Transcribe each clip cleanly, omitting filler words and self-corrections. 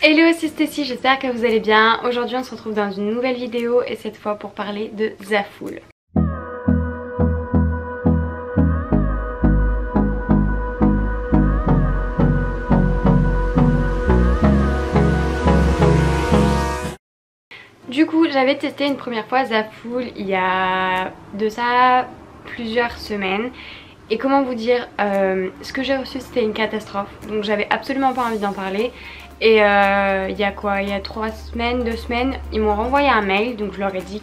Hello, c'est Stécie, j'espère que vous allez bien. Aujourd'hui on se retrouve dans une nouvelle vidéo et cette fois pour parler de Zaful. Du coup j'avais testé une première fois Zaful il y a de ça plusieurs semaines. Et comment vous dire, ce que j'ai reçu c'était une catastrophe. Donc j'avais absolument pas envie d'en parler. Et il y a quoi, il y a 3 semaines, 2 semaines, ils m'ont renvoyé un mail. Donc je leur ai dit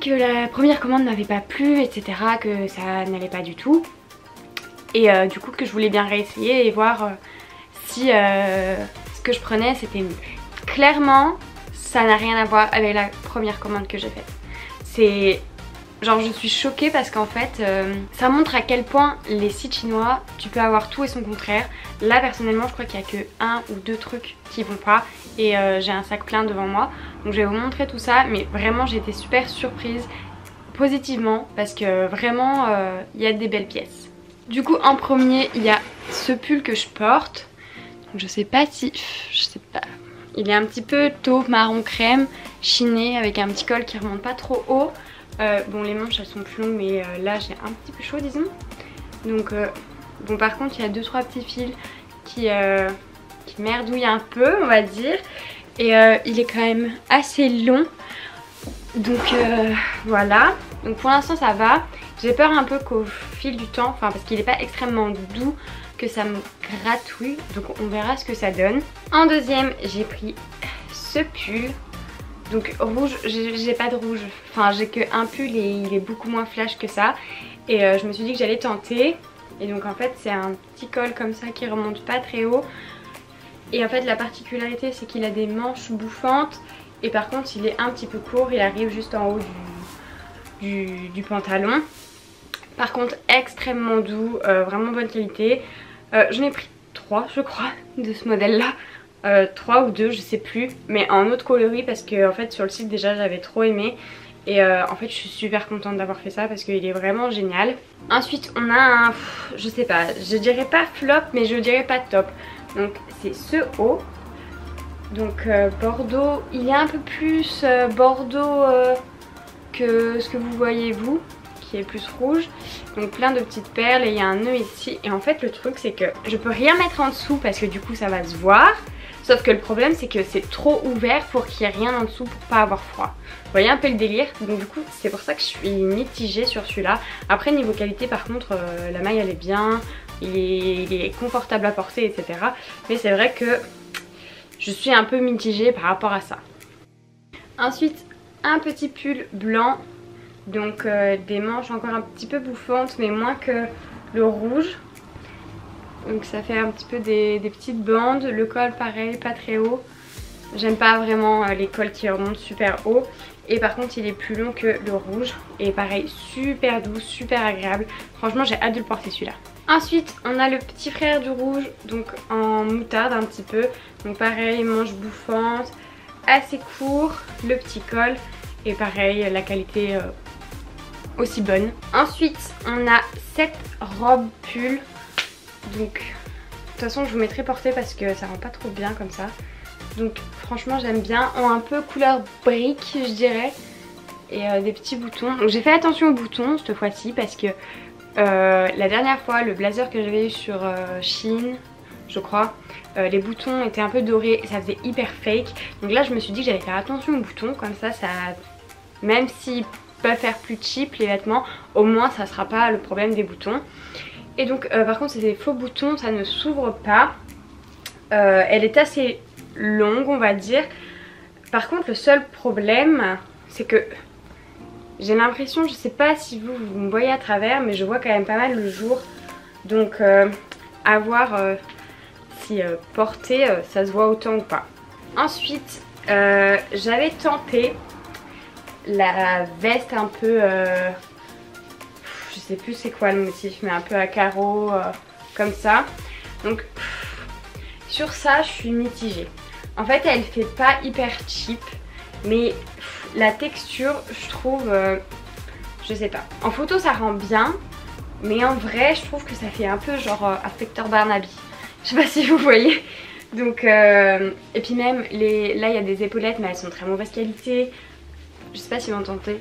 que la première commande n'avait pas plu, etc. Que ça n'allait pas du tout. Et du coup que je voulais bien réessayer et voir si ce que je prenais c'était mieux. Clairement ça n'a rien à voir avec la première commande que j'ai faite. C'est... genre je suis choquée parce qu'en fait ça montre à quel point les sites chinois tu peux avoir tout et son contraire. Là personnellement je crois qu'il n'y a que 1 ou 2 trucs qui vont pas et j'ai un sac plein devant moi. Donc je vais vous montrer tout ça, mais vraiment j'ai été super surprise positivement parce que vraiment il y a des belles pièces. Du coup en premier il y a ce pull que je porte. Donc, je sais pas si... je sais pas... il est un petit peu taupe marron crème chiné avec un petit col qui remonte pas trop haut. Bon les manches elles sont plus longues mais là j'ai un petit peu chaud disons. Donc bon par contre il y a 2-3 petits fils qui merdouillent un peu on va dire. Et il est quand même assez long. Donc voilà. Donc pour l'instant ça va. J'ai peur un peu qu'au fil du temps, enfin parce qu'il n'est pas extrêmement doux, que ça me gratouille. Donc on verra ce que ça donne. En deuxième j'ai pris ce pull. Donc rouge, j'ai pas de rouge, enfin j'ai que un pull et il est beaucoup moins flash que ça. Et je me suis dit que j'allais tenter. Et donc en fait c'est un petit col comme ça qui remonte pas très haut. Et en fait la particularité c'est qu'il a des manches bouffantes. Et par contre il est un petit peu court, il arrive juste en haut du pantalon. Par contre extrêmement doux, vraiment bonne qualité. J'en ai pris 3 je crois de ce modèle là. 3 ou 2 je sais plus, mais en autre coloris parce que en fait sur le site déjà j'avais trop aimé. Et en fait je suis super contente d'avoir fait ça parce qu'il est vraiment génial. Ensuite on a un, je sais pas, je dirais pas flop mais je dirais pas top. Donc c'est ce haut. Donc bordeaux, il est un peu plus bordeaux que ce que vous voyez vous, qui est plus rouge. Donc plein de petites perles et il y a un nœud ici. Et en fait le truc c'est que je peux rien mettre en dessous parce que du coup ça va se voir. Sauf que le problème c'est que c'est trop ouvert pour qu'il n'y ait rien en dessous pour pas avoir froid. Vous voyez un peu le délire. Donc du coup c'est pour ça que je suis mitigée sur celui-là. Après niveau qualité par contre la maille elle est bien, il est confortable à porter etc. Mais c'est vrai que je suis un peu mitigée par rapport à ça. Ensuite un petit pull blanc. Donc des manches encore un petit peu bouffantes mais moins que le rouge. Donc ça fait un petit peu des petites bandes. Le col pareil, pas très haut. J'aime pas vraiment les cols qui remontent super haut. Et par contre il est plus long que le rouge. Et pareil super doux, super agréable. Franchement j'ai hâte de le porter celui-là. Ensuite on a le petit frère du rouge. Donc en moutarde un petit peu. Donc pareil manche bouffante, assez court, le petit col. Et pareil la qualité aussi bonne. Ensuite on a cette robe pull. Donc de toute façon je vous mettrai portée parce que ça rend pas trop bien comme ça. Donc franchement j'aime bien, ont un peu couleur brique je dirais. Et des petits boutons. Donc j'ai fait attention aux boutons cette fois-ci parce que la dernière fois le blazer que j'avais eu sur Shein je crois, les boutons étaient un peu dorés et ça faisait hyper fake. Donc là je me suis dit que j'allais faire attention aux boutons, comme ça même s'ils peuvent faire plus cheap les vêtements, au moins ça sera pas le problème des boutons. Et donc par contre c'est des faux boutons, ça ne s'ouvre pas. Elle est assez longue on va dire. Par contre le seul problème c'est que j'ai l'impression, je sais pas si vous me voyez à travers, mais je vois quand même pas mal le jour. Donc à voir si porté ça se voit autant ou pas. Ensuite j'avais tenté la veste un peu... je sais plus c'est quoi le motif mais un peu à carreaux comme ça. Donc sur ça je suis mitigée. En fait elle fait pas hyper cheap mais la texture je trouve je sais pas. En photo ça rend bien mais en vrai je trouve que ça fait un peu genre inspecteur Barnaby. Je sais pas si vous voyez. Donc et puis même là il y a des épaulettes mais elles sont de très mauvaise qualité. Je sais pas si vous entendez.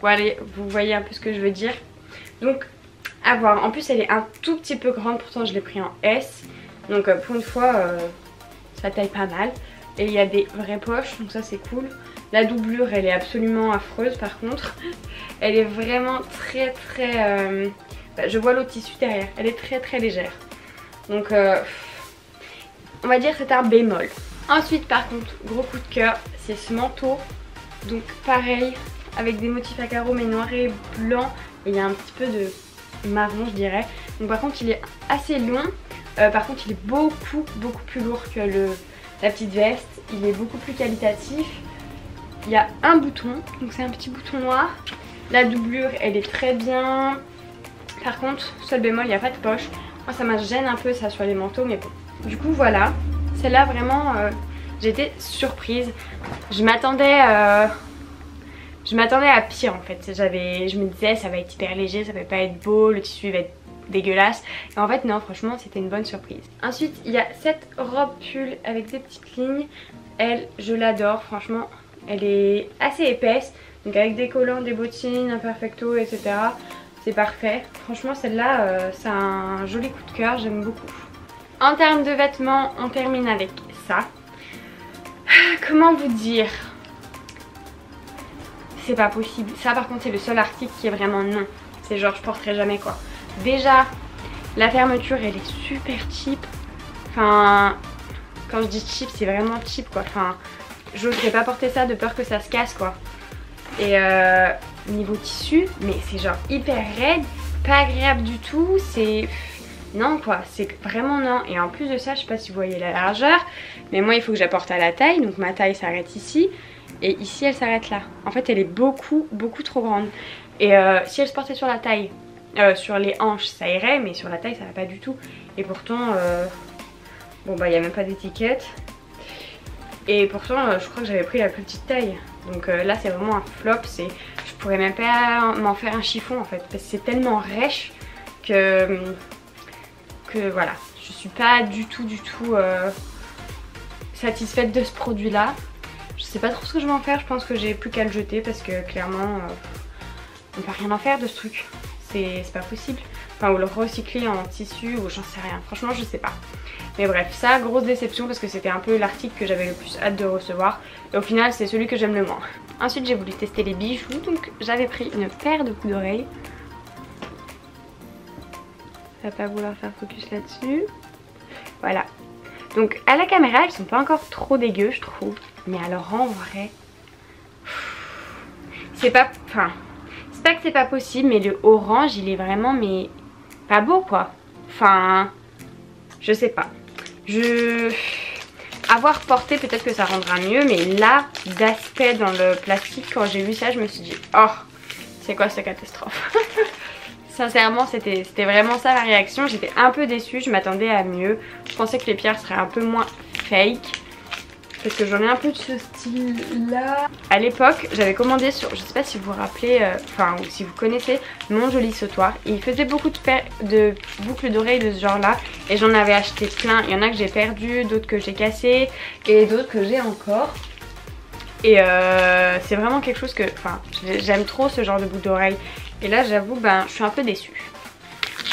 Bon allez, vous voyez un peu ce que je veux dire. Donc à voir. En plus elle est un tout petit peu grande, pourtant je l'ai pris en S. Donc pour une fois ça taille pas mal. Et il y a des vraies poches, donc ça c'est cool. La doublure elle est absolument affreuse par contre. Elle est vraiment très je vois l'autre tissu derrière, elle est très légère. Donc on va dire que c'est un bémol. Ensuite par contre, gros coup de cœur, c'est ce manteau. Donc pareil, avec des motifs à carreaux mais noir et blanc. Et il y a un petit peu de marron je dirais. Donc par contre il est assez long. Par contre il est beaucoup plus lourd que la petite veste. Il est beaucoup plus qualitatif. Il y a un bouton, donc c'est un petit bouton noir. La doublure elle est très bien. Par contre, seul bémol, il n'y a pas de poche. Moi ça me gêne un peu ça sur les manteaux, mais bon. Du coup voilà, celle-là vraiment j'étais surprise. Je m'attendais à pire en fait. Je me disais ça va être hyper léger, ça va pas être beau, le tissu va être dégueulasse. Et en fait non, franchement c'était une bonne surprise. Ensuite il y a cette robe pull avec des petites lignes. Elle, je l'adore franchement. Elle est assez épaisse, donc avec des collants, des bottines, un perfecto, etc. C'est parfait. Franchement celle-là, c'est un joli coup de cœur, j'aime beaucoup. En termes de vêtements, on termine avec ça. Comment vous dire? C'est pas possible. Ça par contre c'est le seul article qui est vraiment non. C'est genre je porterai jamais quoi. Déjà, la fermeture elle est super cheap. Enfin, quand je dis cheap c'est vraiment cheap quoi. Enfin, j'oserais pas porter ça de peur que ça se casse quoi. Et niveau tissu, mais c'est genre hyper raide, pas agréable du tout, c'est... Non quoi, c'est vraiment non. Et en plus de ça, je sais pas si vous voyez la largeur, mais moi il faut que j'apporte à la taille, donc ma taille s'arrête ici. Et ici elle s'arrête là. En fait elle est beaucoup trop grande. Et si elle se portait sur la taille, sur les hanches ça irait, mais sur la taille ça va pas du tout. Et pourtant, bon bah il n'y a même pas d'étiquette. Et pourtant je crois que j'avais pris la plus petite taille. Donc là c'est vraiment un flop, je pourrais même pas m'en faire un chiffon en fait. Parce que c'est tellement rêche que voilà. Je suis pas du tout satisfaite de ce produit là. Je sais pas trop ce que je vais en faire, je pense que j'ai plus qu'à le jeter parce que clairement on peut rien en faire de ce truc. C'est pas possible. Enfin ou le recycler en tissu ou j'en sais rien, franchement je sais pas. Mais bref, ça grosse déception parce que c'était un peu l'article que j'avais le plus hâte de recevoir. Et au final c'est celui que j'aime le moins. Ensuite j'ai voulu tester les bijoux, donc j'avais pris une paire de boucles d'oreilles. Ça va pas vouloir faire focus là-dessus. Voilà. Donc à la caméra elles sont pas encore trop dégueu je trouve. Mais alors en vrai, c'est pas... Enfin, c'est pas que c'est pas possible, mais le orange il est vraiment mais pas beau quoi. Enfin, je sais pas. Avoir porté peut-être que ça rendra mieux, mais là d'aspect dans le plastique quand j'ai vu ça je me suis dit oh c'est quoi cette catastrophe. Sincèrement c'était vraiment ça la réaction. J'étais un peu déçue, je m'attendais à mieux. Je pensais que les pierres seraient un peu moins fake parce que j'en ai un peu de ce style là. À l'époque j'avais commandé sur, je sais pas si vous vous rappelez, enfin ou si vous connaissez Mon Joli Sautoir. Il faisait beaucoup de boucles d'oreilles de ce genre là et j'en avais acheté plein. Il y en a que j'ai perdu, d'autres que j'ai cassé et d'autres que j'ai encore. Et c'est vraiment quelque chose que, enfin j'aime trop ce genre de boucles d'oreilles. Et là j'avoue ben je suis un peu déçue.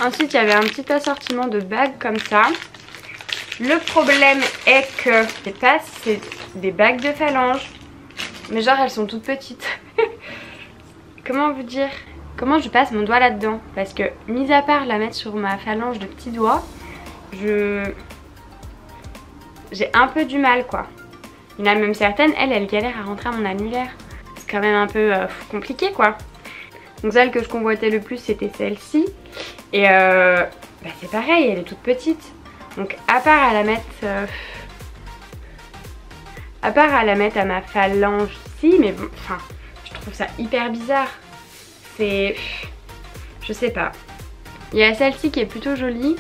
Ensuite il y avait un petit assortiment de bagues comme ça. Le problème est que c'est des bagues de phalange. Mais genre elles sont toutes petites. Comment vous dire? Comment je passe mon doigt là-dedans? Parce que mis à part la mettre sur ma phalange de petit doigt, j'ai un peu du mal quoi. Il y en a même certaines, elles galèrent à rentrer à mon annulaire. C'est quand même un peu compliqué quoi. Donc celle que je convoitais le plus c'était celle-ci. Et bah, c'est pareil, elle est toute petite. Donc à part à la mettre à ma phalange ici, mais bon, enfin, je trouve ça hyper bizarre. Je sais pas. Il y a celle-ci qui est plutôt jolie,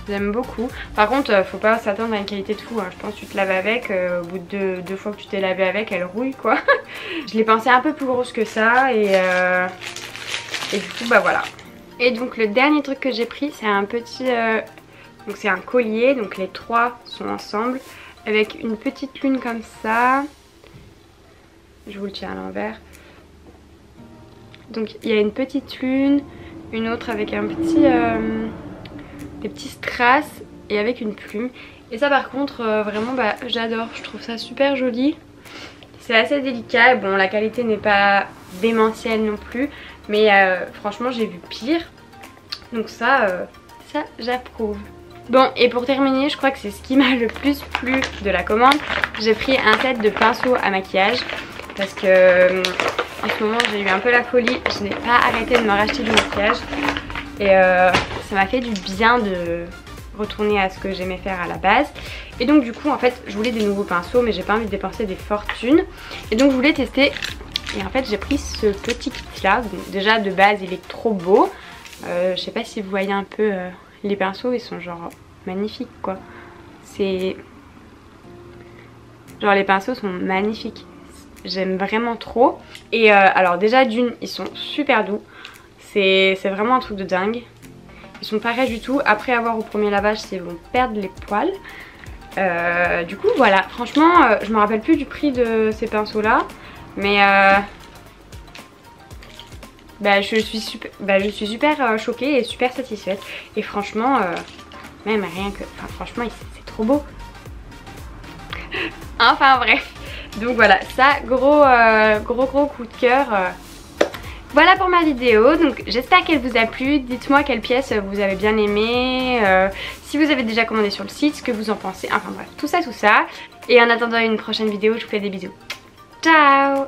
j'aime beaucoup. Par contre, faut pas s'attendre à une qualité de fou, hein. Je pense que tu te laves avec, au bout de deux fois que tu t'es lavé avec, elle rouille quoi. Je l'ai pensée un peu plus grosse que ça et du coup bah voilà. Et donc le dernier truc que j'ai pris, c'est un petit Donc c'est un collier, donc les 3 sont ensemble avec une petite lune comme ça. Je vous le tiens à l'envers. Donc il y a une petite lune, une autre avec un petit, des petits strass et avec une plume. Et ça par contre vraiment bah, j'adore, je trouve ça super joli. C'est assez délicat, bon la qualité n'est pas démentielle non plus, mais franchement j'ai vu pire. Donc ça j'approuve. Bon et pour terminer je crois que c'est ce qui m'a le plus plu de la commande. J'ai pris un set de pinceaux à maquillage parce que en ce moment j'ai eu un peu la folie, je n'ai pas arrêté de me racheter du maquillage. Et ça m'a fait du bien de retourner à ce que j'aimais faire à la base. Et donc du coup en fait je voulais des nouveaux pinceaux mais j'ai pas envie de dépenser des fortunes. Et donc je voulais tester. Et en fait j'ai pris ce petit kit là. Donc, déjà de base il est trop beau. Je sais pas si vous voyez un peu les pinceaux, ils sont genre magnifiques quoi. C'est... Genre les pinceaux sont magnifiques. J'aime vraiment trop. Et alors déjà d'une ils sont super doux. C'est vraiment un truc de dingue. Ils sont pas raides du tout. Après avoir au premier lavage ils vont perdre les poils. Du coup voilà, franchement je me rappelle plus du prix de ces pinceaux là. Mais bah, je suis super choquée et super satisfaite. Et franchement même rien que... Enfin franchement c'est trop beau. Enfin bref. Donc voilà, ça gros coup de cœur. Voilà pour ma vidéo, donc j'espère qu'elle vous a plu. Dites-moi quelle pièce vous avez bien aimé, si vous avez déjà commandé sur le site, ce que vous en pensez, enfin bref, tout ça. Et en attendant une prochaine vidéo, je vous fais des bisous. Ciao!